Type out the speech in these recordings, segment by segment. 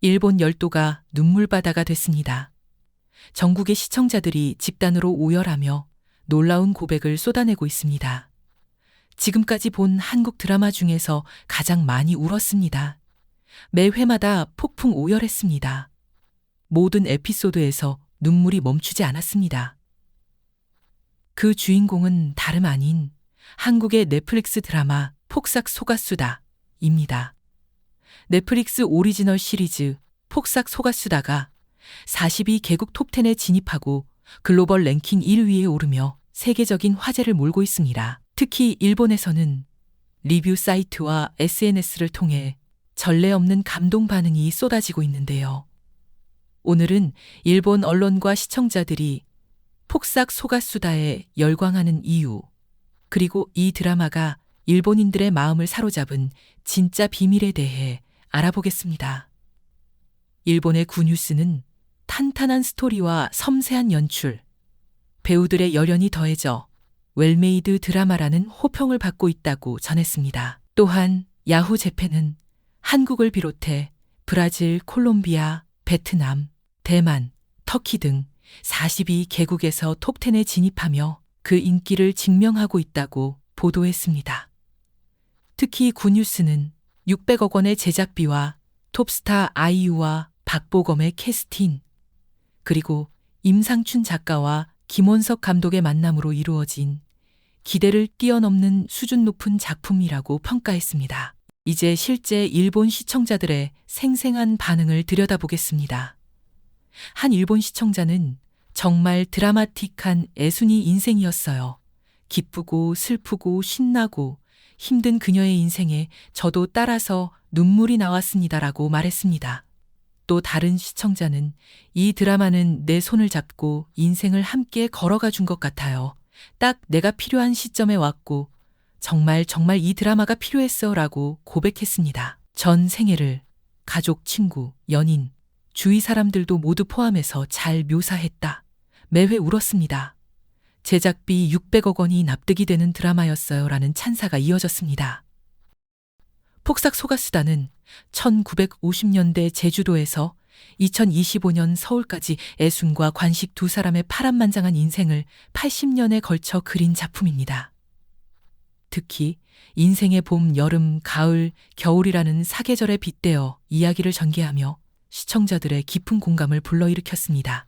일본 열도가 눈물바다가 됐습니다. 전국의 시청자들이 집단으로 오열하며 놀라운 고백을 쏟아내고 있습니다. 지금까지 본 한국 드라마 중에서 가장 많이 울었습니다. 매 회마다 폭풍 오열했습니다. 모든 에피소드에서 눈물이 멈추지 않았습니다. 그 주인공은 다름 아닌 한국의 넷플릭스 드라마 폭삭 속았수다입니다. 넷플릭스 오리지널 시리즈 폭삭 속았수다가 42개국 톱10에 진입하고 글로벌 랭킹 1위에 오르며 세계적인 화제를 몰고 있습니다. 특히 일본에서는 리뷰 사이트와 SNS를 통해 전례 없는 감동 반응이 쏟아지고 있는데요. 오늘은 일본 언론과 시청자들이 폭삭 속았수다에 열광하는 이유, 그리고 이 드라마가 일본인들의 마음을 사로잡은 진짜 비밀에 대해 알아보겠습니다. 일본의 굿뉴스는 탄탄한 스토리와 섬세한 연출, 배우들의 열연이 더해져 웰메이드 드라마라는 호평을 받고 있다고 전했습니다. 또한 야후 재팬은 한국을 비롯해 브라질, 콜롬비아, 베트남, 대만, 터키 등 42개국에서 톱10에 진입하며 그 인기를 증명하고 있다고 보도했습니다. 특히 굿뉴스는 600억 원의 제작비와 톱스타 아이유와 박보검의 캐스팅, 그리고 임상춘 작가와 김원석 감독의 만남으로 이루어진 기대를 뛰어넘는 수준 높은 작품이라고 평가했습니다. 이제 실제 일본 시청자들의 생생한 반응을 들여다보겠습니다. 한 일본 시청자는 정말 드라마틱한 애순이 인생이었어요. 기쁘고 슬프고 신나고 힘든 그녀의 인생에 저도 따라서 눈물이 나왔습니다라고 말했습니다. 또 다른 시청자는 이 드라마는 내 손을 잡고 인생을 함께 걸어가 준 것 같아요. 딱 내가 필요한 시점에 왔고 정말 이 드라마가 필요했어 라고 고백했습니다. 전 생애를 가족, 친구, 연인, 주위 사람들도 모두 포함해서 잘 묘사했다. 매회 울었습니다. 제작비 600억 원이 납득이 되는 드라마였어요 라는 찬사가 이어졌습니다. 폭삭 속았수다는 1950년대 제주도에서 2025년 서울까지 애순과 관식 두 사람의 파란만장한 인생을 80년에 걸쳐 그린 작품입니다. 특히 인생의 봄, 여름, 가을, 겨울이라는 사계절에 빗대어 이야기를 전개하며 시청자들의 깊은 공감을 불러일으켰습니다.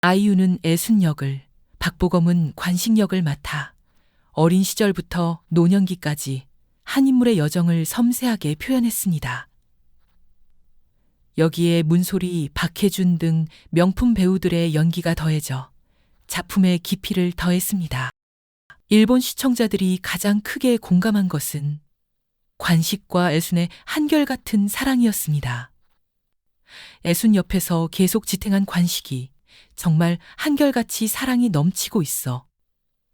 아이유는 애순 역을, 박보검은 관식 역을 맡아 어린 시절부터 노년기까지 한 인물의 여정을 섬세하게 표현했습니다. 여기에 문소리, 박해준 등 명품 배우들의 연기가 더해져 작품의 깊이를 더했습니다. 일본 시청자들이 가장 크게 공감한 것은 관식과 애순의 한결같은 사랑이었습니다. 애순 옆에서 계속 지탱한 관식이 정말 한결같이 사랑이 넘치고 있어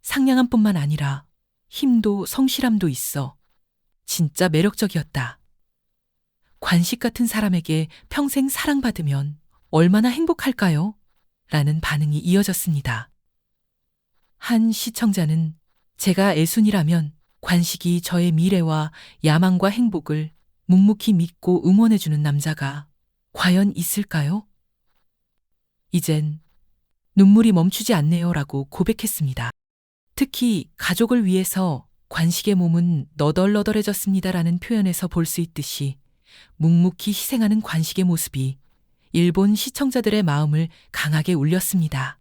상냥함뿐만 아니라 힘도 성실함도 있어 진짜 매력적이었다. 관식 같은 사람에게 평생 사랑받으면 얼마나 행복할까요? 라는 반응이 이어졌습니다. 한 시청자는 제가 애순이라면 관식이 저의 미래와 야망과 행복을 묵묵히 믿고 응원해주는 남자가 과연 있을까요? 이젠 눈물이 멈추지 않네요 라고 고백했습니다. 특히 가족을 위해서 관식의 몸은 너덜너덜해졌습니다라는 표현에서 볼 수 있듯이 묵묵히 희생하는 관식의 모습이 일본 시청자들의 마음을 강하게 울렸습니다.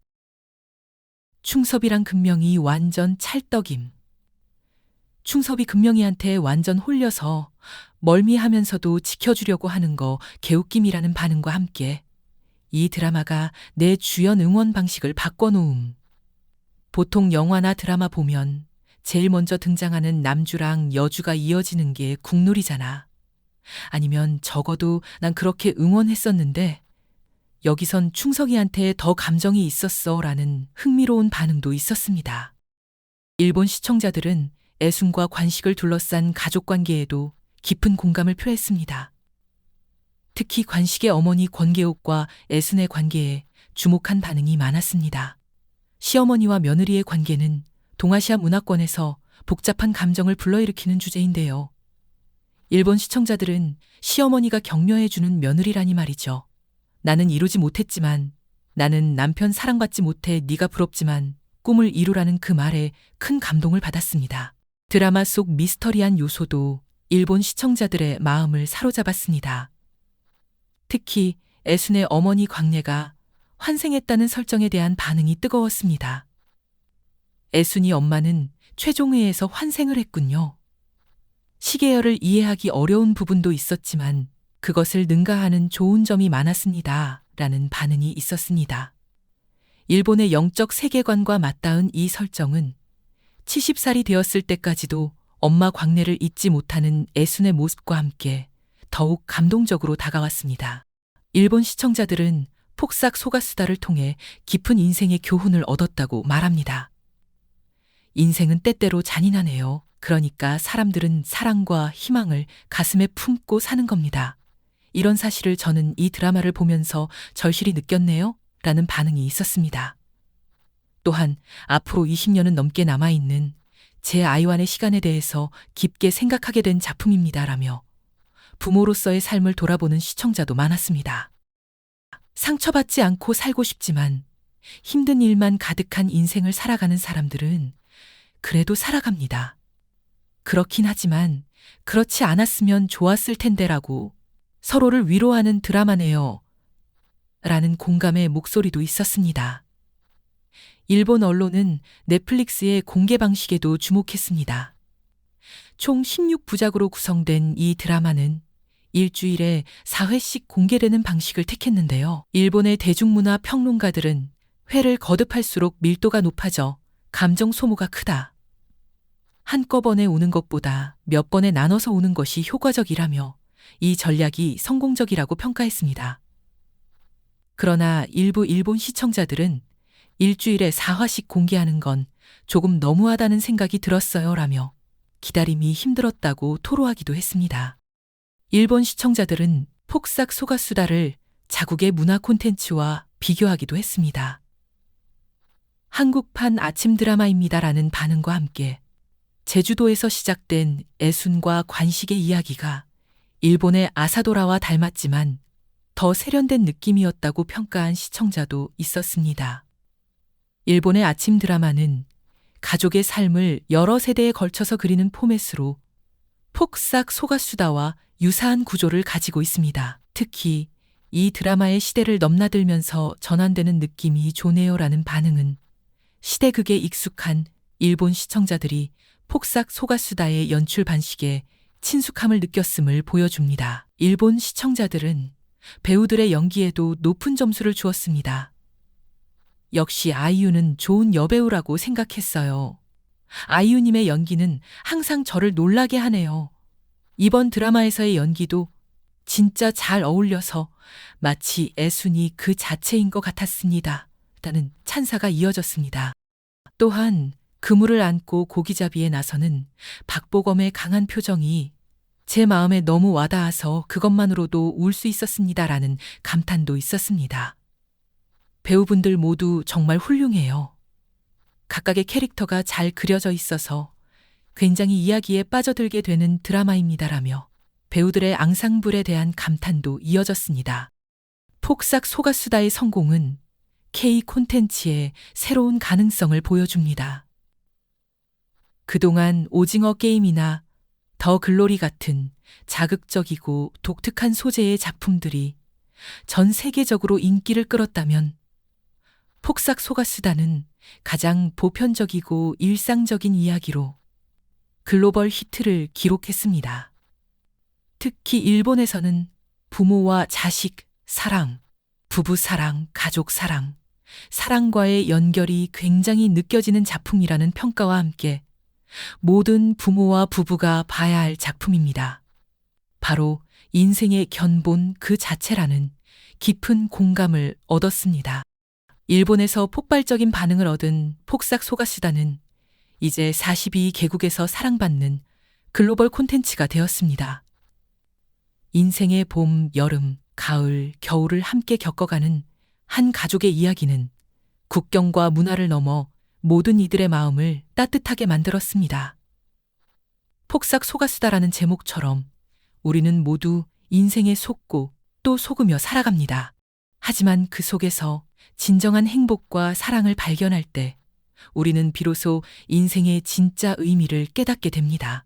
충섭이랑 금명이 완전 찰떡임. 충섭이 금명이한테 완전 홀려서 멀미하면서도 지켜주려고 하는 거 개웃김이라는 반응과 함께 이 드라마가 내 주연 응원 방식을 바꿔놓음. 보통 영화나 드라마 보면 제일 먼저 등장하는 남주랑 여주가 이어지는 게 국룰이잖아. 아니면 적어도 난 그렇게 응원했었는데 여기선 충석이한테 더 감정이 있었어 라는 흥미로운 반응도 있었습니다. 일본 시청자들은 애순과 관식을 둘러싼 가족관계에도 깊은 공감을 표했습니다. 특히 관식의 어머니 권계옥과 애순의 관계에 주목한 반응이 많았습니다. 시어머니와 며느리의 관계는 동아시아 문화권에서 복잡한 감정을 불러일으키는 주제인데요. 일본 시청자들은 시어머니가 격려해주는 며느리라니 말이죠. 나는 이루지 못했지만, 나는 남편 사랑받지 못해 네가 부럽지만 꿈을 이루라는 그 말에 큰 감동을 받았습니다. 드라마 속 미스터리한 요소도 일본 시청자들의 마음을 사로잡았습니다. 특히 애순의 어머니 광례가 환생했다는 설정에 대한 반응이 뜨거웠습니다. 애순이 엄마는 최종회에서 환생을 했군요. 시계열을 이해하기 어려운 부분도 있었지만 그것을 능가하는 좋은 점이 많았습니다. 라는 반응이 있었습니다. 일본의 영적 세계관과 맞닿은 이 설정은 70살이 되었을 때까지도 엄마 광례를 잊지 못하는 애순의 모습과 함께 더욱 감동적으로 다가왔습니다. 일본 시청자들은 폭삭 소가수다를 통해 깊은 인생의 교훈을 얻었다고 말합니다. 인생은 때때로 잔인하네요. 그러니까 사람들은 사랑과 희망을 가슴에 품고 사는 겁니다. 이런 사실을 저는 이 드라마를 보면서 절실히 느꼈네요. 라는 반응이 있었습니다. 또한 앞으로 20년은 넘게 남아있는 제 아이와의 시간에 대해서 깊게 생각하게 된 작품입니다. 라며 부모로서의 삶을 돌아보는 시청자도 많았습니다. 상처받지 않고 살고 싶지만 힘든 일만 가득한 인생을 살아가는 사람들은 그래도 살아갑니다. 그렇긴 하지만 그렇지 않았으면 좋았을 텐데라고 서로를 위로하는 드라마네요. 라는 공감의 목소리도 있었습니다. 일본 언론은 넷플릭스의 공개 방식에도 주목했습니다. 총 16부작으로 구성된 이 드라마는 일주일에 4회씩 공개되는 방식을 택했는데요. 일본의 대중문화 평론가들은 회를 거듭할수록 밀도가 높아져 감정 소모가 크다. 한꺼번에 오는 것보다 몇 번에 나눠서 오는 것이 효과적이라며 이 전략이 성공적이라고 평가했습니다. 그러나 일부 일본 시청자들은 일주일에 4화씩 공개하는 건 조금 너무하다는 생각이 들었어요. 라며 기다림이 힘들었다고 토로하기도 했습니다. 일본 시청자들은 폭삭 소가수다를 자국의 문화 콘텐츠와 비교하기도 했습니다. 한국판 아침 드라마입니다라는 반응과 함께 제주도에서 시작된 애순과 관식의 이야기가 일본의 아사도라와 닮았지만 더 세련된 느낌이었다고 평가한 시청자도 있었습니다. 일본의 아침 드라마는 가족의 삶을 여러 세대에 걸쳐서 그리는 포맷으로 폭삭 소가수다와 유사한 구조를 가지고 있습니다. 특히 이 드라마의 시대를 넘나들면서 전환되는 느낌이 좋네요라는 반응은 시대극에 익숙한 일본 시청자들이 폭삭 소가수다의 연출 반식에 친숙함을 느꼈음을 보여줍니다. 일본 시청자들은 배우들의 연기에도 높은 점수를 주었습니다. 역시 아이유는 좋은 여배우라고 생각했어요. 아이유님의 연기는 항상 저를 놀라게 하네요. 이번 드라마에서의 연기도 진짜 잘 어울려서 마치 애순이 그 자체인 것 같았습니다. 라는 찬사가 이어졌습니다. 또한 그물을 안고 고기잡이에 나서는 박보검의 강한 표정이 제 마음에 너무 와닿아서 그것만으로도 울 수 있었습니다라는 감탄도 있었습니다. 배우분들 모두 정말 훌륭해요. 각각의 캐릭터가 잘 그려져 있어서 굉장히 이야기에 빠져들게 되는 드라마입니다라며 배우들의 앙상블에 대한 감탄도 이어졌습니다. 폭삭 소가수다의 성공은 K 콘텐츠의 새로운 가능성을 보여줍니다. 그동안 오징어 게임이나 더 글로리 같은 자극적이고 독특한 소재의 작품들이 전 세계적으로 인기를 끌었다면 폭삭 소가수다는 가장 보편적이고 일상적인 이야기로 글로벌 히트를 기록했습니다. 특히 일본에서는 부모와 자식, 사랑, 부부 사랑, 가족 사랑, 사랑과의 연결이 굉장히 느껴지는 작품이라는 평가와 함께 모든 부모와 부부가 봐야 할 작품입니다. 바로 인생의 견본 그 자체라는 깊은 공감을 얻었습니다. 일본에서 폭발적인 반응을 얻은 폭삭 소가수다는 이제 42개국에서 사랑받는 글로벌 콘텐츠가 되었습니다. 인생의 봄, 여름, 가을, 겨울을 함께 겪어가는 한 가족의 이야기는 국경과 문화를 넘어 모든 이들의 마음을 따뜻하게 만들었습니다. 폭삭 소가수다라는 제목처럼 우리는 모두 인생에 속고 또 속으며 살아갑니다. 하지만 그 속에서 진정한 행복과 사랑을 발견할 때 우리는 비로소 인생의 진짜 의미를 깨닫게 됩니다.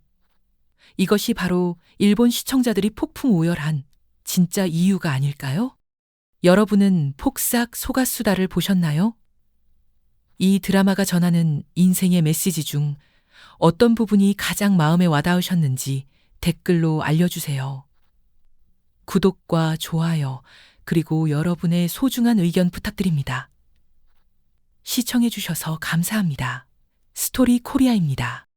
이것이 바로 일본 시청자들이 폭풍 오열한 진짜 이유가 아닐까요? 여러분은 폭삭 소가수다를 보셨나요? 이 드라마가 전하는 인생의 메시지 중 어떤 부분이 가장 마음에 와닿으셨는지 댓글로 알려주세요. 구독과 좋아요, 그리고 여러분의 소중한 의견 부탁드립니다. 시청해주셔서 감사합니다. 스토리 코리아입니다.